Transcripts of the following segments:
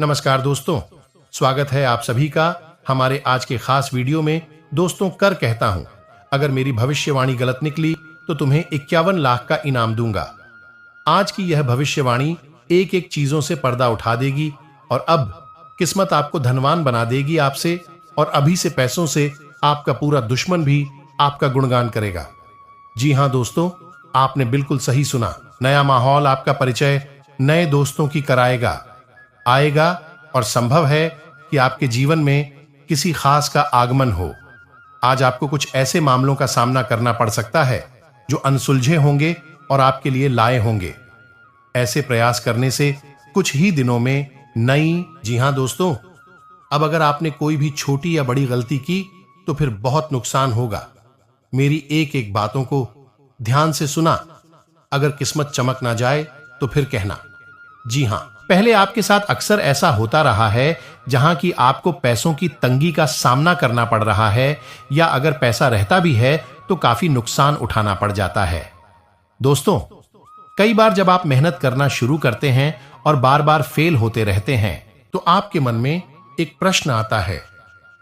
नमस्कार दोस्तों, स्वागत है आप सभी का हमारे आज के खास वीडियो में। दोस्तों, कर कहता हूं, अगर मेरी भविष्यवाणी गलत निकली तो तुम्हें 51 लाख का इनाम दूंगा। आज की यह भविष्यवाणी एक एक चीजों से पर्दा उठा देगी और अब किस्मत आपको धनवान बना देगी आपसे, और अभी से पैसों से आपका पूरा दुश्मन भी आपका गुणगान करेगा। जी हां दोस्तों, आपने बिल्कुल सही सुना। नया माहौल आपका परिचय नए दोस्तों की कराएगा, आएगा, और संभव है कि आपके जीवन में किसी खास का आगमन हो। आज आपको कुछ ऐसे मामलों का सामना करना पड़ सकता है जो अनसुलझे होंगे और आपके लिए लाए होंगे। ऐसे प्रयास करने से कुछ ही दिनों में नई जी हां दोस्तों, अब अगर आपने कोई भी छोटी या बड़ी गलती की तो फिर बहुत नुकसान होगा। मेरी एक एक बातों को ध्यान से सुना। अगर किस्मत चमक ना जाए तो फिर कहना। जी हां, पहले आपके साथ अक्सर ऐसा होता रहा है जहां कि आपको पैसों की तंगी का सामना करना पड़ रहा है, या अगर पैसा रहता भी है तो काफी नुकसान उठाना पड़ जाता है। दोस्तों, कई बार जब आप मेहनत करना शुरू करते हैं और बार बार फेल होते रहते हैं तो आपके मन में एक प्रश्न आता है।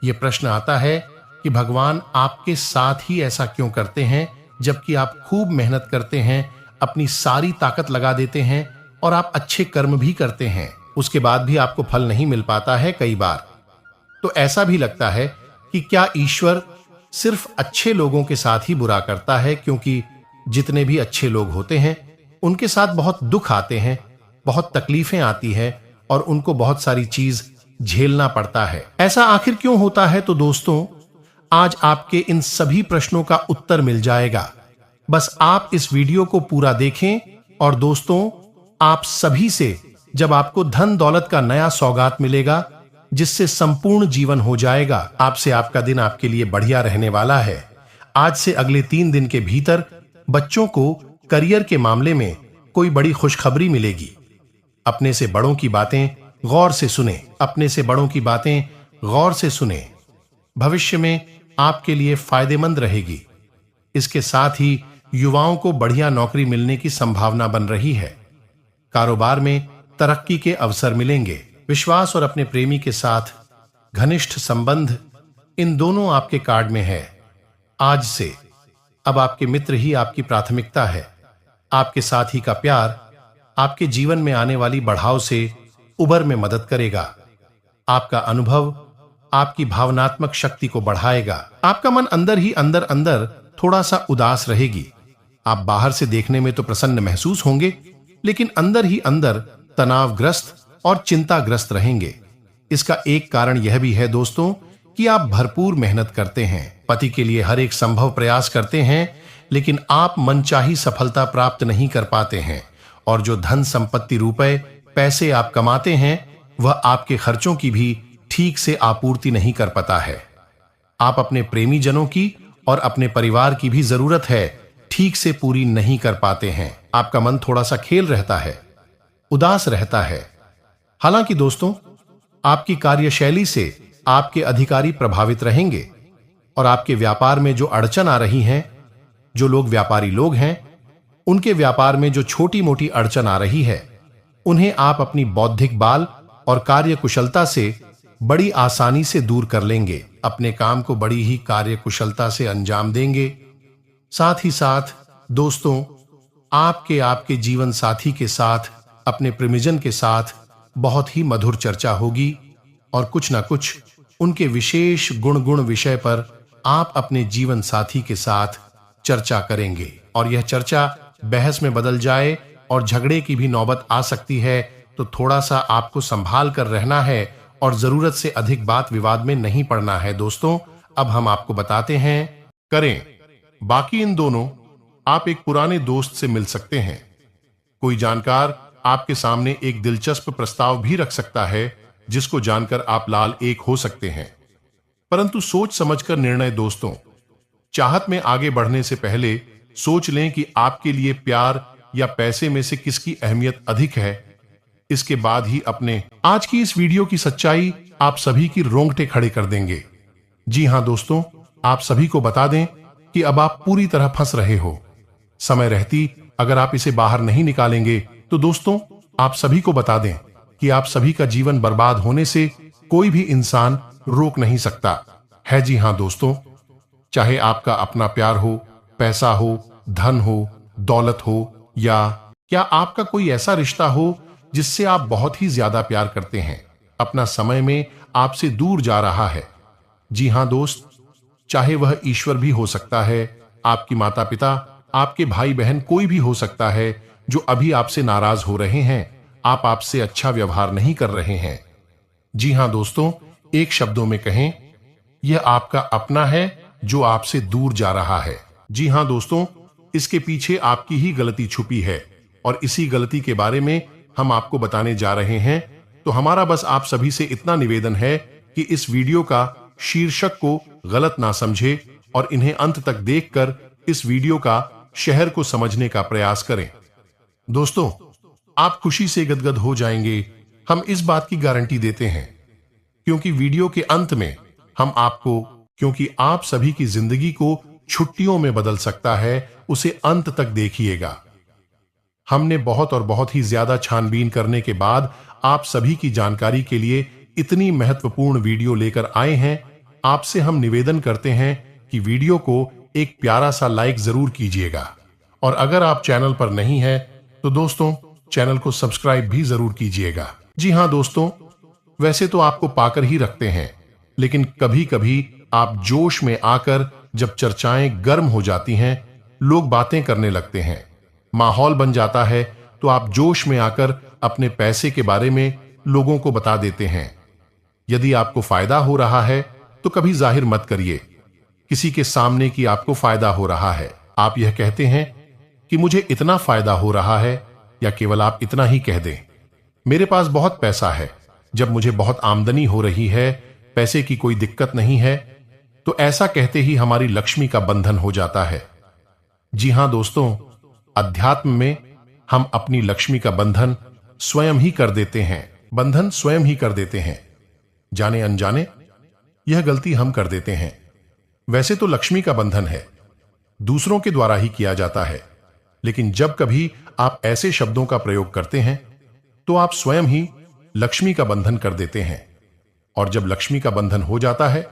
यह प्रश्न आता है कि भगवान आपके साथ ही ऐसा क्यों करते हैं, जबकि आप खूब मेहनत करते हैं, अपनी सारी ताकत लगा देते हैं और आप अच्छे कर्म भी करते हैं, उसके बाद भी आपको फल नहीं मिल पाता है। कई बार तो ऐसा भी लगता है कि क्या ईश्वर सिर्फ अच्छे लोगों के साथ ही बुरा करता है, क्योंकि जितने भी अच्छे लोग होते हैं उनके साथ बहुत दुख आते हैं, बहुत तकलीफें आती है और उनको बहुत सारी चीज झेलना पड़ता है। ऐसा आखिर क्यों होता है? तो दोस्तों, आज आपके इन सभी प्रश्नों का उत्तर मिल जाएगा। बस आप इस वीडियो को पूरा देखें। और दोस्तों, आप सभी से जब आपको धन दौलत का नया सौगात मिलेगा जिससे संपूर्ण जीवन हो जाएगा, आपसे आपका दिन आपके लिए बढ़िया रहने वाला है। आज से अगले 3 दिन के भीतर बच्चों को करियर के मामले में कोई बड़ी खुशखबरी मिलेगी। अपने से बड़ों की बातें गौर से सुने, अपने से बड़ों की बातें गौर से सुने। भविष्य में आपके लिए फायदेमंद रहेगी। इसके साथ ही युवाओं को बढ़िया नौकरी मिलने की संभावना बन रही है। कारोबार में तरक्की के अवसर मिलेंगे। विश्वास और अपने प्रेमी के साथ घनिष्ठ संबंध, इन दोनों आपके कार्ड में है। आज से अब आपके मित्र ही आपकी प्राथमिकता है। आपके साथी का प्यार आपके जीवन में आने वाली बढ़ाव से उबर में मदद करेगा। आपका अनुभव आपकी भावनात्मक शक्ति को बढ़ाएगा। आपका मन अंदर ही अंदर थोड़ा सा उदास रहेगी। आप बाहर से देखने में तो प्रसन्न महसूस होंगे, लेकिन अंदर ही अंदर तनावग्रस्त और चिंताग्रस्त रहेंगे। इसका एक कारण यह भी है दोस्तों कि आप भरपूर मेहनत करते हैं, पति के लिए हर एक संभव प्रयास करते हैं, लेकिन आप मनचाही सफलता प्राप्त नहीं कर पाते हैं। और जो धन संपत्ति, रुपए, पैसे आप कमाते हैं, वह आपके खर्चों की भी ठीक से आपूर्ति नहीं कर पाता है। आप अपने प्रेमी जनों की और अपने परिवार की भी जरूरत है ठीक से पूरी नहीं कर पाते हैं। आपका मन थोड़ा सा खेल रहता है, उदास रहता है। हालांकि दोस्तों, आपकी कार्यशैली से आपके अधिकारी प्रभावित रहेंगे और आपके व्यापार में जो अड़चन आ रही हैं, जो लोग व्यापारी लोग हैं, उनके व्यापार में जो छोटी मोटी अड़चन आ रही है, उन्हें आप अपनी बौद्धिक बाल और कार्य कुशलता से बड़ी आसानी से दूर कर लेंगे। अपने काम को बड़ी ही कार्य कुशलता से अंजाम देंगे। साथ ही साथ दोस्तों, आपके जीवन साथी के साथ, अपने प्रेमीजन के साथ बहुत ही मधुर चर्चा होगी और कुछ ना कुछ उनके विशेष गुण विषय पर आप अपने जीवन साथी के साथ चर्चा करेंगे। और यह चर्चा बहस में बदल जाए और झगड़े की भी नौबत आ सकती है, तो थोड़ा सा आपको संभाल कर रहना है और जरूरत से अधिक बात विवाद में नहीं पड़ना है। दोस्तों, अब हम आपको बताते हैं करें। बाकी इन दोनों, आप एक पुराने दोस्त से मिल सकते हैं। कोई जानकार आपके सामने एक दिलचस्प प्रस्ताव भी रख सकता है जिसको जानकर आप लाल एक हो सकते हैं, परंतु सोच समझकर निर्णय। दोस्तों, चाहत में आगे बढ़ने से पहले सोच लें कि आपके लिए प्यार या पैसे में से किसकी अहमियत अधिक है। इसके बाद ही अपने आज की इस वीडियो की सच्चाई आप सभी की रोंगटे खड़े कर देंगे। जी हां दोस्तों, आप सभी को बता दें कि अब आप पूरी तरह फंस रहे हो। समय रहती अगर आप इसे बाहर नहीं निकालेंगे तो दोस्तों, आप सभी को बता दें कि आप सभी का जीवन बर्बाद होने से कोई भी इंसान रोक नहीं सकता है। जी हां दोस्तों, चाहे आपका अपना प्यार हो, पैसा हो, धन हो, दौलत हो, या क्या आपका कोई ऐसा रिश्ता हो जिससे आप बहुत ही ज्यादा प्यार करते हैं, अपना समय में आपसे दूर जा रहा है। जी हां दोस्त, चाहे वह ईश्वर भी हो सकता है, आपकी माता पिता, आपके भाई बहन, कोई भी हो सकता है जो अभी आपसे नाराज हो रहे हैं, आप आपसे अच्छा व्यवहार नहीं कर रहे हैं। जी हां दोस्तों, एक शब्दों में कहें, यह आपका अपना है जो आपसे दूर जा रहा है। जी हां दोस्तों, इसके पीछे आपकी ही गलती छुपी है और इसी गलती के बारे में हम आपको बताने जा रहे हैं। तो हमारा बस आप सभी से इतना निवेदन है कि इस वीडियो का शीर्षक को गलत ना समझे और इन्हें अंत तक देखकर इस वीडियो का शहर को समझने का प्रयास करें। दोस्तों, आप खुशी से गदगद हो जाएंगे, हम इस बात की गारंटी देते हैं, क्योंकि वीडियो के अंत में हम आपको, क्योंकि आप सभी की जिंदगी को छुट्टियों में बदल सकता है, उसे अंत तक देखिएगा। हमने बहुत और बहुत ही ज्यादा छानबीन करने के बाद आप सभी की जानकारी के लिए इतनी महत्वपूर्ण वीडियो लेकर आए हैं। आपसे हम निवेदन करते हैं कि वीडियो को एक प्यारा सा लाइक जरूर कीजिएगा, और अगर आप चैनल पर नहीं है तो दोस्तों चैनल को सब्सक्राइब भी जरूर कीजिएगा। जी हां दोस्तों, वैसे तो आपको पाकर ही रखते हैं, लेकिन कभी कभी आप जोश में आकर जब चर्चाएं गर्म हो जाती हैं, लोग बातें करने लगते हैं, माहौल बन जाता है, तो आप जोश में आकर अपने पैसे के बारे में लोगों को बता देते हैं। यदि आपको फायदा हो रहा है तो कभी जाहिर मत करिए किसी के सामने कि आपको फायदा हो रहा है। आप यह कहते हैं कि मुझे इतना फायदा हो रहा है, या केवल आप इतना ही कह दें, मेरे पास बहुत पैसा है। जब मुझे बहुत आमदनी हो रही है, पैसे की कोई दिक्कत नहीं है, तो ऐसा कहते ही हमारी लक्ष्मी का बंधन हो जाता है। जी हां दोस्तों, अध्यात्म में हम अपनी लक्ष्मी का बंधन स्वयं ही कर देते हैं, बंधन स्वयं ही कर देते हैं। जाने अनजाने यह गलती हम कर देते हैं। वैसे तो लक्ष्मी का बंधन है, दूसरों के द्वारा ही किया जाता है, लेकिन जब कभी आप ऐसे शब्दों का प्रयोग करते हैं तो आप स्वयं ही लक्ष्मी का बंधन कर देते हैं। और जब लक्ष्मी का बंधन हो जाता है,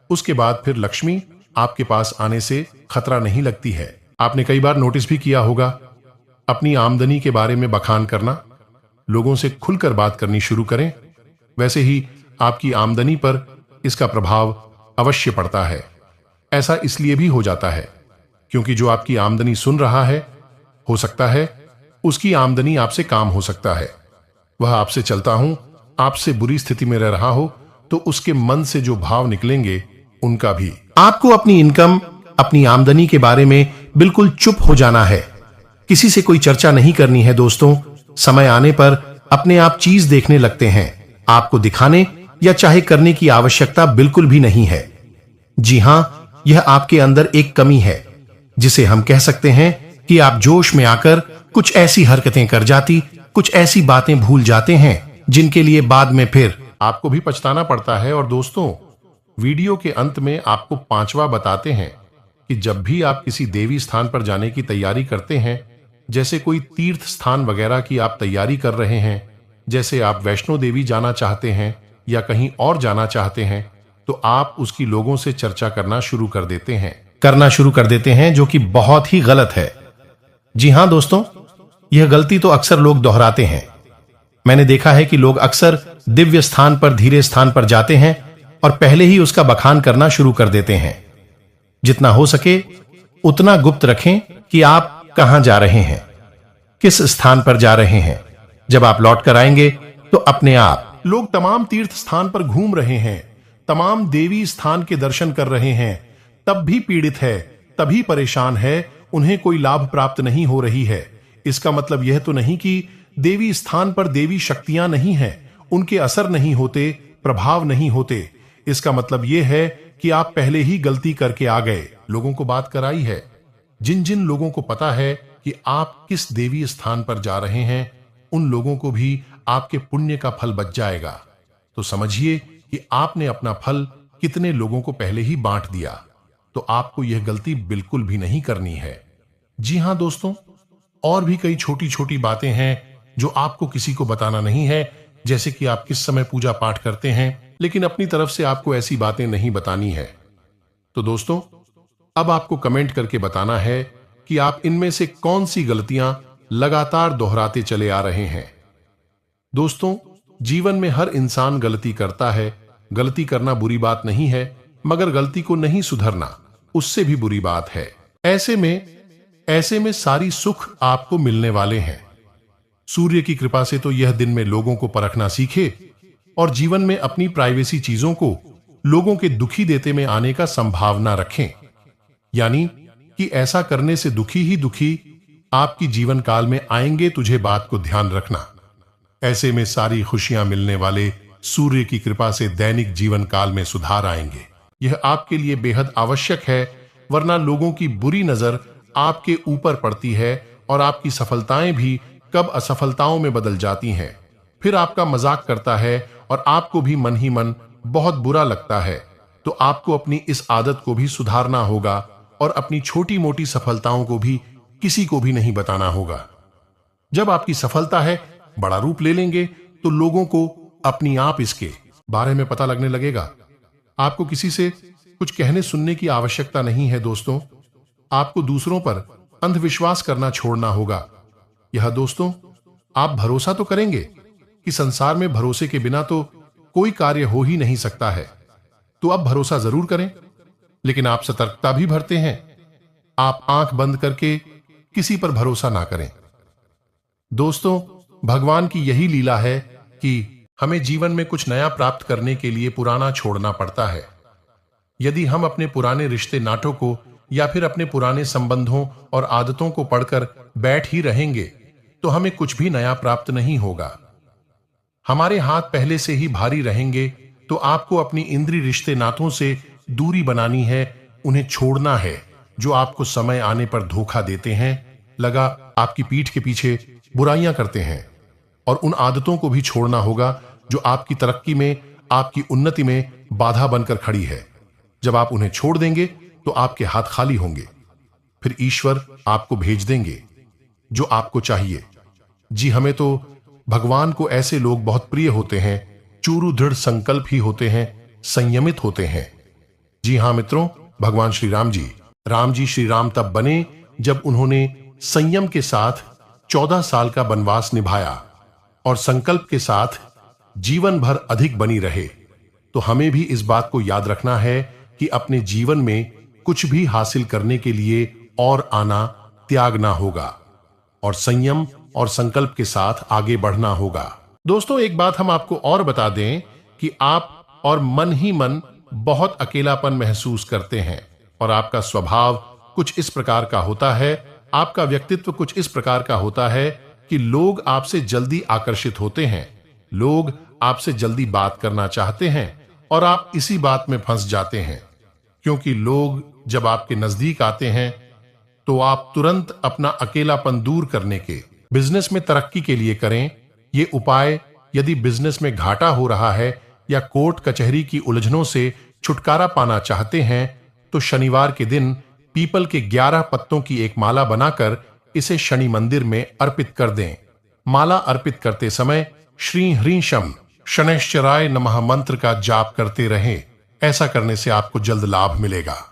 उसके बाद फिर लक्ष्मी आपके पास आने से खतरा नहीं लगती है। आपने कई बार नोटिस भी किया होगा, अपनी आमदनी के बारे में बखान करना, लोगों से खुलकर बात करनी शुरू करें, वैसे ही आपकी आमदनी पर इसका प्रभाव अवश्य पड़ता है। ऐसा इसलिए भी हो जाता है क्योंकि जो आपकी आमदनी सुन रहा है, हो सकता है उसकी आमदनी आपसे काम हो सकता है। वह आपसे चलता हूं, आपसे बुरी स्थिति में रह रहा हो, तो उसके मन से जो भाव निकलेंगे उनका भी। आपको अपनी इनकम, अपनी आमदनी के बारे में बिल्कुल चुप हो जाना है, किसी से कोई चर्चा नहीं करनी है। दोस्तों, समय आने पर अपने आप चीज देखने लगते हैं, आपको दिखाने या चाहे करने की आवश्यकता बिल्कुल भी नहीं है। जी हां, यह आपके अंदर एक कमी है, जिसे हम कह सकते हैं कि आप जोश में आकर कुछ ऐसी हरकतें कर जाती, कुछ ऐसी बातें भूल जाते हैं जिनके लिए बाद में फिर आपको भी पछताना पड़ता है। और दोस्तों, वीडियो के अंत में आपको पांचवा बताते हैं कि जब भी आप किसी देवी स्थान पर जाने की तैयारी करते हैं, जैसे कोई तीर्थ स्थान वगैरह की आप तैयारी कर रहे हैं, जैसे आप वैष्णो देवी जाना चाहते हैं या कहीं और जाना चाहते हैं, तो आप उसकी लोगों से चर्चा करना शुरू कर देते हैं, जो कि बहुत ही गलत है। जी हां दोस्तों, यह गलती तो अक्सर लोग दोहराते हैं। मैंने देखा है कि लोग अक्सर दिव्य स्थान पर, धीरे स्थान पर जाते हैं और पहले ही उसका बखान करना शुरू कर देते हैं। जितना हो सके उतना गुप्त रखें कि आप कहां जा रहे हैं, किस स्थान पर जा रहे हैं। जब आप लौट कर आएंगे तो अपने आप लोग तमाम तीर्थ स्थान पर घूम रहे हैं, तमाम देवी स्थान के दर्शन कर रहे हैं, तब भी पीड़ित है, तभी परेशान है, उन्हें कोई लाभ प्राप्त नहीं हो रही है। इसका मतलब यह तो नहीं कि देवी स्थान पर देवी शक्तियां नहीं हैं, उनके असर नहीं होते, प्रभाव नहीं होते। इसका मतलब यह है कि आप पहले ही गलती करके आ गए, लोगों को बात कराई है। जिन जिन लोगों को पता है कि आप किस देवी स्थान पर जा रहे हैं, उन लोगों को भी आपके पुण्य का फल बच जाएगा। तो समझिए कि आपने अपना फल कितने लोगों को पहले ही बांट दिया। तो आपको यह गलती बिल्कुल भी नहीं करनी है। जी हां दोस्तों, और भी कई छोटी छोटी बातें हैं जो आपको किसी को बताना नहीं है, जैसे कि आप किस समय पूजा पाठ करते हैं, लेकिन अपनी तरफ से आपको ऐसी बातें नहीं बतानी है। तो दोस्तों, अब आपको कमेंट करके बताना है कि आप इनमें से कौन सी गलतियां लगातार दोहराते चले आ रहे हैं। दोस्तों, जीवन में हर इंसान गलती करता है। गलती करना बुरी बात नहीं है, मगर गलती को नहीं सुधरना उससे भी बुरी बात है। ऐसे में सारी सुख आपको मिलने वाले हैं। सूर्य की कृपा से तो यह दिन में लोगों को परखना सीखे और जीवन में अपनी प्राइवेसी चीजों को लोगों के दुखी देते में आने का संभावना रखें। यानी कि ऐसा करने से दुखी ही दुखी आपकी जीवन काल में आएंगे, तुझे बात को ध्यान रखना। ऐसे में सारी खुशियां मिलने वाले सूर्य की कृपा से दैनिक जीवन काल में सुधार आएंगे। यह आपके लिए बेहद आवश्यक है, वरना लोगों की बुरी नजर आपके ऊपर पड़ती है और आपकी सफलताएं भी कब असफलताओं में बदल जाती हैं। फिर आपका मजाक करता है और आपको भी मन ही मन बहुत बुरा लगता है। तो आपको अपनी इस आदत को भी सुधारना होगा और अपनी छोटी मोटी सफलताओं को भी किसी को भी नहीं बताना होगा। जब आपकी सफलता है बड़ा रूप ले लेंगे तो लोगों को अपनी आप इसके बारे में पता लगने लगेगा। आपको किसी से कुछ कहने सुनने की आवश्यकता नहीं है। दोस्तों, आपको दूसरों पर अंधविश्वास करना छोड़ना होगा। यह दोस्तों, आप भरोसा तो करेंगे कि संसार में भरोसे के बिना तो कोई कार्य हो ही नहीं सकता है। तो अब भरोसा जरूर करें, लेकिन आप सतर्कता भी भरते हैं। आप आंख बंद करके किसी पर भरोसा ना करें। दोस्तों, भगवान की यही लीला है कि हमें जीवन में कुछ नया प्राप्त करने के लिए पुराना छोड़ना पड़ता है। यदि हम अपने पुराने रिश्ते नाटों को या फिर अपने पुराने संबंधों और आदतों को पढ़कर बैठ ही रहेंगे तो हमें कुछ भी नया प्राप्त नहीं होगा। हमारे हाथ पहले से ही भारी रहेंगे। तो आपको अपनी इंद्रिय रिश्ते नातों से दूरी बनानी है, उन्हें छोड़ना है जो आपको समय आने पर धोखा देते हैं, लगा आपकी पीठ के पीछे बुराइयां करते हैं। और उन आदतों को भी छोड़ना होगा जो आपकी तरक्की में, आपकी उन्नति में बाधा बनकर खड़ी है। जब आप उन्हें छोड़ देंगे तो आपके हाथ खाली होंगे। फिर ईश्वर आपको भेज देंगे जो आपको चाहिए। जी, हमें तो भगवान को ऐसे लोग बहुत प्रिय होते हैं, चूरू दृढ़ संकल्प ही होते हैं, संयमित होते हैं। जी हां मित्रों, भगवान श्री राम जी श्री राम तब बने जब उन्होंने संयम के साथ 14 साल का वनवास निभाया और संकल्प के साथ जीवन भर अधिक बनी रहे। तो हमें भी इस बात को याद रखना है कि अपने जीवन में कुछ भी हासिल करने के लिए और आना त्यागना होगा और संयम और संकल्प के साथ आगे बढ़ना होगा। दोस्तों, एक बात हम आपको और बता दें कि आप और मन ही मन बहुत अकेलापन महसूस करते हैं और आपका स्वभाव कुछ इस प्रकार का होता है, आपका व्यक्तित्व कुछ इस प्रकार का होता है कि लोग आपसे जल्दी आकर्षित होते हैं, लोग आपसे जल्दी बात करना चाहते हैं और आप इसी बात में फंस जाते हैं। क्योंकि लोग जब आपके नजदीक आते हैं तो आप तुरंत अपना अकेलापन दूर करने के, बिजनेस में तरक्की के लिए करें ये उपाय। यदि बिजनेस में घाटा हो रहा है या कोर्ट कचहरी की उलझनों से छुटकारा पाना चाहते हैं तो शनिवार के दिन पीपल के 11 पत्तों की एक माला बनाकर इसे शनि मंदिर में अर्पित कर दें। माला अर्पित करते समय श्री ह्रीं शम शनैश्चराय नमः मंत्र का जाप करते रहें। ऐसा करने से आपको जल्द लाभ मिलेगा।